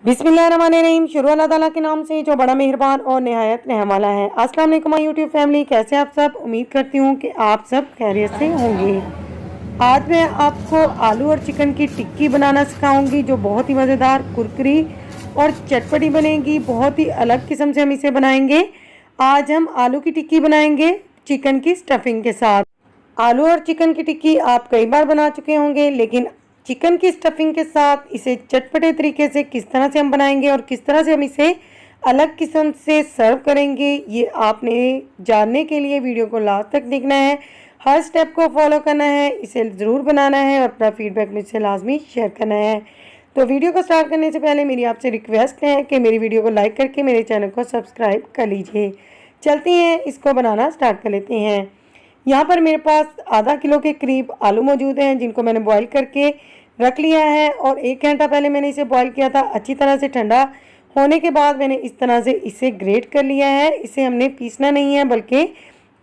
बिस्मिल्लाहिर्रहमानिर्रहीम। शुरू अल्लाह ताला के नाम से जो बड़ा मेहरबान और नहायत रहम वाला है। अस्सलाम वालेकुम माय यूट्यूब फैमिली, कैसे आप सब? उम्मीद करती हूँ कि आप सब खैरियत से होंगे। आज मैं आपको आलू और चिकन की टिक्की बनाना सिखाऊंगी जो बहुत ही मज़ेदार, कुरकुरी और चटपटी बनेगी। बहुत ही अलग किस्म से हम इसे बनाएंगे। आज हम आलू की टिक्की बनाएंगे चिकन की स्टफिंग के साथ। आलू और चिकन की टिक्की आप कई बार बना चुके होंगे, लेकिन चिकन की स्टफिंग के साथ इसे चटपटे तरीके से किस तरह से हम बनाएंगे और किस तरह से हम इसे अलग किस्म से सर्व करेंगे, ये आपने जानने के लिए वीडियो को लास्ट तक देखना है। हर स्टेप को फॉलो करना है, इसे ज़रूर बनाना है और अपना फीडबैक मुझसे लाजमी शेयर करना है। तो वीडियो को स्टार्ट करने से पहले मेरी आपसे रिक्वेस्ट है कि मेरी वीडियो को लाइक करके मेरे चैनल को सब्सक्राइब कर लीजिए। चलते हैं, इसको बनाना स्टार्ट कर लेते हैं। यहाँ पर मेरे पास आधा किलो के करीब आलू मौजूद हैं, जिनको मैंने बॉईल करके रख लिया है और 1 घंटा पहले मैंने इसे बॉईल किया था। अच्छी तरह से ठंडा होने के बाद मैंने इस तरह से इसे ग्रेट कर लिया है। इसे हमने पीसना नहीं है बल्कि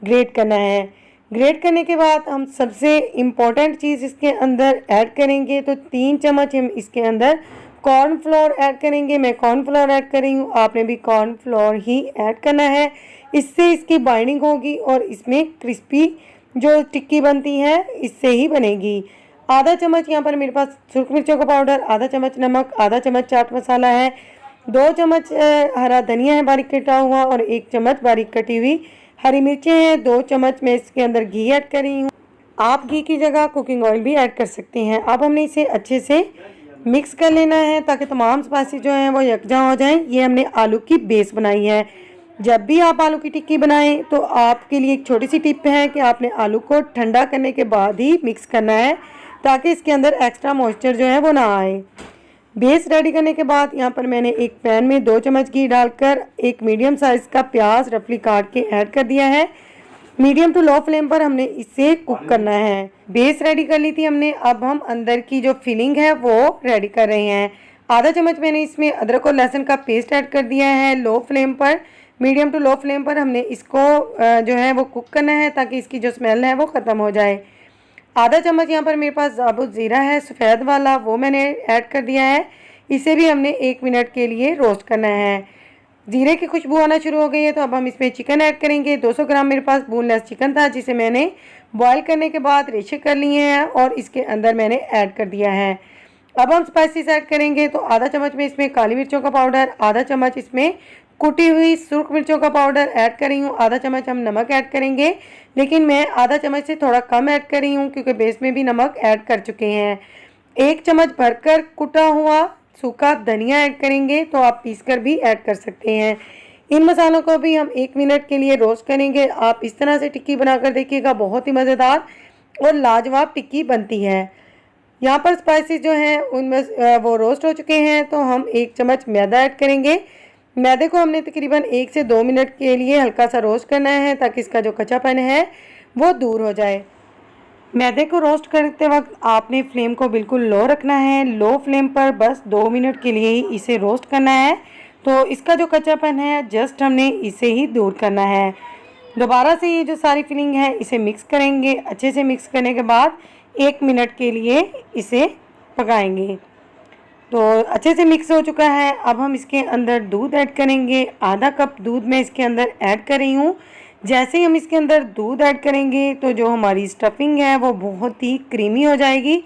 ग्रेट करना है। ग्रेट करने के बाद हम सबसे इम्पॉर्टेंट चीज़ इसके अंदर ऐड करेंगे। तो 3 चम्मच हम इसके अंदर कॉर्नफ्लोर ऐड करेंगे। मैं कॉर्नफ्लोर ऐड कर रही हूँ, आपने भी कॉर्नफ्लोर ही ऐड करना है। इससे इसकी बाइंडिंग होगी और इसमें क्रिस्पी जो टिक्की बनती है इससे ही बनेगी। आधा चम्मच यहाँ पर मेरे पास सुर्ख मिर्चों का पाउडर, आधा चम्मच नमक, आधा चम्मच चाट मसाला है, 2 चम्मच हरा धनिया है बारीक कटा हुआ और 1 चम्मच बारीक कटी हुई हरी मिर्चें हैं। 2 चम्मच मैं इसके अंदर घी ऐड कर रही हूँ। आप घी की जगह कुकिंग ऑयल भी ऐड कर सकते हैं। अब हमने इसे अच्छे से मिक्स कर लेना है ताकि तमाम स्पाइसेस जो हैं वो यकजा हो जाएं। ये हमने आलू की बेस बनाई है। जब भी आप आलू की टिक्की बनाएं तो आपके लिए एक छोटी सी टिप है कि आपने आलू को ठंडा करने के बाद ही मिक्स करना है ताकि इसके अंदर एक्स्ट्रा मॉइस्चर जो है वो ना आए। बेस रेडी करने के बाद यहाँ पर मैंने एक पैन में 2 चम्मच घी डालकर एक मीडियम साइज़ का प्याज रफली काट के ऐड कर दिया है। मीडियम टू लो फ्लेम पर हमने इसे कुक करना है। बेस रेडी कर ली थी हमने, अब हम अंदर की जो फिलिंग है वो रेडी कर रहे हैं। आधा चम्मच मैंने इसमें अदरक और लहसुन का पेस्ट ऐड कर दिया है। लो फ्लेम पर, मीडियम टू लो फ्लेम पर हमने इसको जो है वो कुक करना है ताकि इसकी जो स्मेल है वो ख़त्म हो जाए। आधा चम्मच यहाँ पर मेरे पास साबुत ज़ीरा है सफ़ेद वाला, वो मैंने ऐड कर दिया है। इसे भी हमने 1 मिनट के लिए रोस्ट करना है। ज़ीरे की खुशबू आना शुरू हो गई है तो अब हम इसमें चिकन ऐड करेंगे। 200 ग्राम मेरे पास बोनलेस चिकन था जिसे मैंने बॉईल करने के बाद रेशे कर लिए हैं और इसके अंदर मैंने ऐड कर दिया है। अब हम स्पाइसेस ऐड करेंगे। तो आधा चम्मच में इसमें काली मिर्चों का पाउडर, आधा चम्मच इसमें कुटी हुई सुर्ख मिर्चों का पाउडर ऐड कर रही हूँ, आधा चम्मच हम नमक ऐड करेंगे, लेकिन मैं आधा चम्मच से थोड़ा कम ऐड कर रही हूँ क्योंकि बेस में भी नमक ऐड कर चुके हैं। 1 चम्मच भरकर कुटा हुआ सूखा धनिया ऐड करेंगे, तो आप पीसकर भी ऐड कर सकते हैं। इन मसालों को भी हम 1 मिनट के लिए रोस्ट करेंगे। आप इस तरह से टिक्की बनाकर देखिएगा, बहुत ही मज़ेदार और लाजवाब टिक्की बनती है। यहाँ पर स्पाइसेस जो हैं उनमें वो रोस्ट हो चुके हैं तो हम 1 चम्मच मैदा ऐड करेंगे। मैदे को हमने तकरीबन 1 से 2 मिनट के लिए हल्का सा रोस्ट करना है ताकि इसका जो कच्चापन है वो दूर हो जाए। मैदे को रोस्ट करते वक्त आपने फ्लेम को बिल्कुल लो रखना है। लो फ्लेम पर बस 2 मिनट के लिए ही इसे रोस्ट करना है। तो इसका जो कच्चापन है जस्ट हमने इसे ही दूर करना है। दोबारा से ये जो सारी फिलिंग है इसे मिक्स करेंगे। अच्छे से मिक्स करने के बाद 1 मिनट के लिए इसे पकाएंगे। तो अच्छे से मिक्स हो चुका है। अब हम इसके अंदर दूध ऐड करेंगे। आधा कप दूध मैं इसके अंदर ऐड कर रही हूँ। जैसे ही हम इसके अंदर दूध ऐड करेंगे तो जो हमारी स्टफिंग है वो बहुत ही क्रीमी हो जाएगी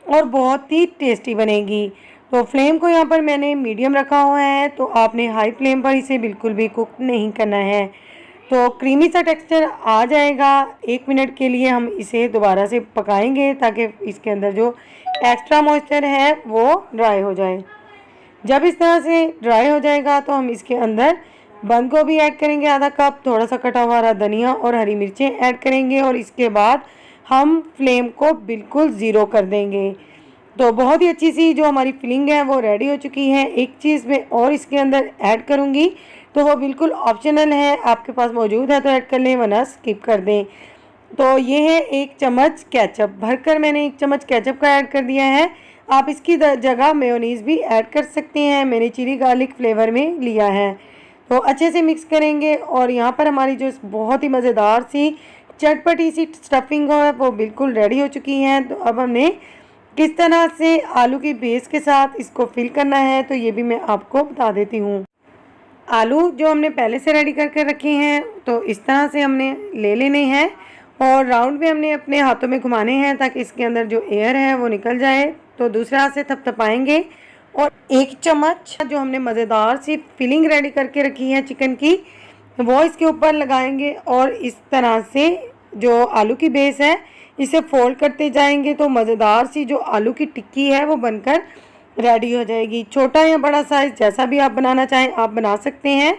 और बहुत ही टेस्टी बनेगी। तो फ्लेम को यहाँ पर मैंने मीडियम रखा हुआ है, तो आपने हाई फ्लेम पर इसे बिल्कुल भी कुक नहीं करना है। तो क्रीमी सा टेक्सचर आ जाएगा। 1 मिनट के लिए हम इसे दोबारा से पकाएंगे ताकि इसके अंदर जो एक्स्ट्रा मॉइस्चर है वो ड्राई हो जाए। जब इस तरह से ड्राई हो जाएगा तो हम इसके अंदर बंद गोभी ऐड करेंगे आधा कप, थोड़ा सा कटा हुआ हरा धनिया और हरी मिर्चें ऐड करेंगे और इसके बाद हम फ्लेम को बिल्कुल ज़ीरो कर देंगे। तो बहुत ही अच्छी सी जो हमारी फिलिंग है वो रेडी हो चुकी है। एक चीज़ मैं और इसके अंदर ऐड करूँगी तो वो बिल्कुल ऑप्शनल है, आपके पास मौजूद है तो ऐड कर लें वरना स्किप कर दें। तो ये है 1 चम्मच केचप, भरकर मैंने 1 चम्मच केचप का ऐड कर दिया है। आप इसकी जगह मेयोनीज़ भी ऐड कर सकते हैं, मैंने चिली गार्लिक फ्लेवर में लिया है। तो अच्छे से मिक्स करेंगे और यहाँ पर हमारी जो बहुत ही मज़ेदार सी चटपटी सी स्टफिंग है वो बिल्कुल रेडी हो चुकी है। तो अब हमने किस तरह से आलू की बेस के साथ इसको फिल करना है तो ये भी मैं आपको बता देती हूँ। आलू जो हमने पहले से रेडी करके रखे हैं तो इस तरह से हमने ले लेने हैं और राउंड में हमने अपने हाथों में घुमाने हैं ताकि इसके अंदर जो एयर है वो निकल जाए। तो दूसरे हाथ से थपथपाएंगे और 1 चम्मच जो हमने मज़ेदार सी फिलिंग रेडी करके रखी है चिकन की वो इसके ऊपर लगाएंगे और इस तरह से जो आलू की बेस है इसे फोल्ड करते जाएंगे तो मज़ेदार सी जो आलू की टिक्की है वो बनकर रेडी हो जाएगी। छोटा या बड़ा साइज़ जैसा भी आप बनाना चाहें आप बना सकते हैं।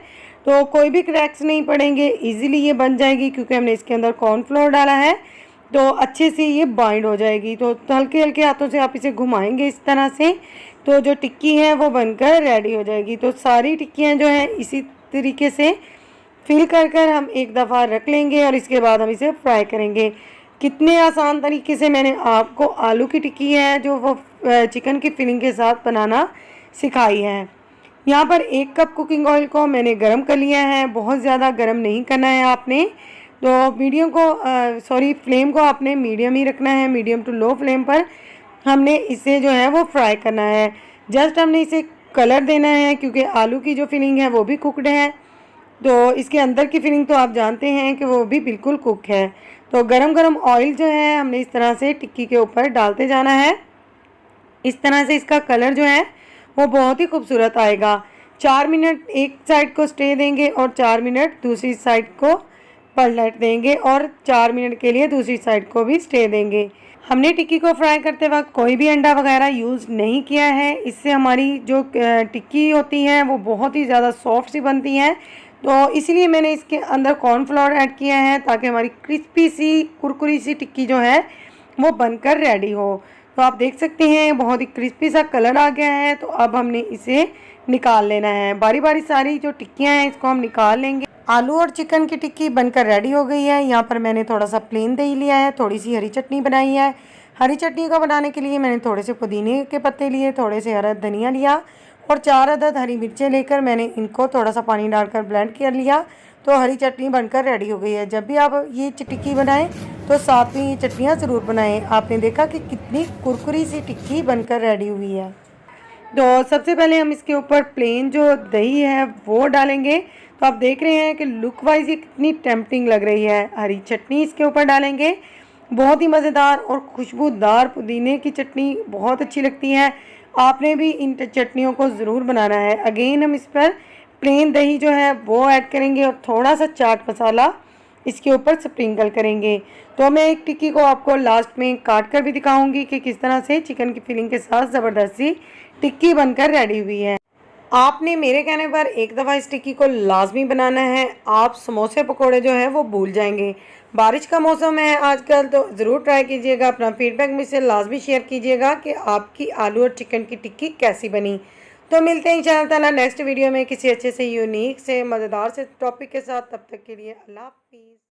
तो कोई भी क्रैक्स नहीं पड़ेंगे, इजीली ये बन जाएगी क्योंकि हमने इसके अंदर कॉर्नफ्लोर डाला है तो अच्छे से ये बाइंड हो जाएगी। तो हल्के हल्के हाथों से आप इसे घुमाएंगे इस तरह से तो जो टिक्की है वो बनकर रेडी हो जाएगी। तो सारी टिक्कियाँ जो हैं इसी तरीके से फिल कर हम एक दफ़ा रख लेंगे और इसके बाद हम इसे फ्राई करेंगे। कितने आसान तरीके से मैंने आपको आलू की टिक्की है जो वो चिकन की फिलिंग के साथ बनाना सिखाई है। यहाँ पर 1 कप कुकिंग ऑयल को मैंने गरम कर लिया है। बहुत ज़्यादा गरम नहीं करना है आपने, तो मीडियम को फ्लेम को आपने मीडियम ही रखना है। मीडियम टू लो फ्लेम पर हमने इसे जो है वो फ्राई करना है। जस्ट हमने इसे कलर देना है क्योंकि आलू की जो फिलिंग है वो भी कुकड है तो इसके अंदर की फिलिंग तो आप जानते हैं कि वो भी बिल्कुल कुक है। तो गरम गरम ऑयल जो है हमने इस तरह से टिक्की के ऊपर डालते जाना है। इस तरह से इसका कलर जो है वो बहुत ही खूबसूरत आएगा। 4 मिनट एक साइड को स्टे देंगे और 4 मिनट दूसरी साइड को पलट देंगे और 4 मिनट के लिए दूसरी साइड को भी स्टे देंगे। हमने टिक्की को फ्राई करते वक्त कोई भी अंडा वगैरह यूज़ नहीं किया है। इससे हमारी जो टिक्की होती है वो बहुत ही ज़्यादा सॉफ्ट सी बनती है। तो इसलिए मैंने इसके अंदर कॉर्नफ्लोर ऐड किया है ताकि हमारी क्रिस्पी सी कुरकुरी सी टिक्की जो है वो बनकर रेडी हो। तो आप देख सकते हैं बहुत ही क्रिस्पी सा कलर आ गया है। तो अब हमने इसे निकाल लेना है। बारी बारी सारी जो टिक्कियाँ हैं इसको हम निकाल लेंगे। आलू और चिकन की टिक्की बनकर रेडी हो गई है। यहाँ पर मैंने थोड़ा सा प्लेन दही लिया है, थोड़ी सी हरी चटनी बनाई है। हरी चटनी को बनाने के लिए मैंने थोड़े से पुदीने के पत्ते लिए, थोड़े से हरा धनिया लिया और 4 अदद हरी मिर्चें लेकर मैंने इनको थोड़ा सा पानी डालकर ब्लेंड कर लिया। तो हरी चटनी बनकर रेडी हो गई है। जब भी आप ये टिक्की बनाएं तो साथ में ये चटनियाँ ज़रूर बनाएं। आपने देखा कि कितनी कुरकुरी सी टिक्की बनकर रेडी हुई है। तो सबसे पहले हम इसके ऊपर प्लेन जो दही है वो डालेंगे। तो आप देख रहे हैं कि लुक वाइज ये कितनी टेम्पटिंग लग रही है। हरी चटनी इसके ऊपर डालेंगे, बहुत ही मज़ेदार और खुशबूदार पुदीने की चटनी बहुत अच्छी लगती है। आपने भी इन चटनियों को ज़रूर बनाना है। अगेन हम इस पर प्लेन दही जो है वो ऐड करेंगे और थोड़ा सा चाट मसाला इसके ऊपर स्प्रिंकल करेंगे। तो मैं एक टिक्की को आपको लास्ट में काट कर भी दिखाऊंगी कि किस तरह से चिकन की फिलिंग के साथ ज़बरदस्त सी टिक्की बनकर रेडी हुई है। आपने मेरे कहने पर एक दफ़ा इस टिक्की को लाजमी बनाना है। आप समोसे पकोड़े जो है वो भूल जाएंगे। बारिश का मौसम है आजकल तो ज़रूर ट्राई कीजिएगा। अपना फीडबैक मुझसे लाजमी शेयर कीजिएगा कि आपकी आलू और चिकन की टिक्की कैसी बनी। तो मिलते हैं इंशाअल्लाह ताला नेक्स्ट वीडियो में किसी अच्छे से यूनिक से मज़ेदार से टॉपिक के साथ। तब तक के लिए अल्लाह हाफिज़।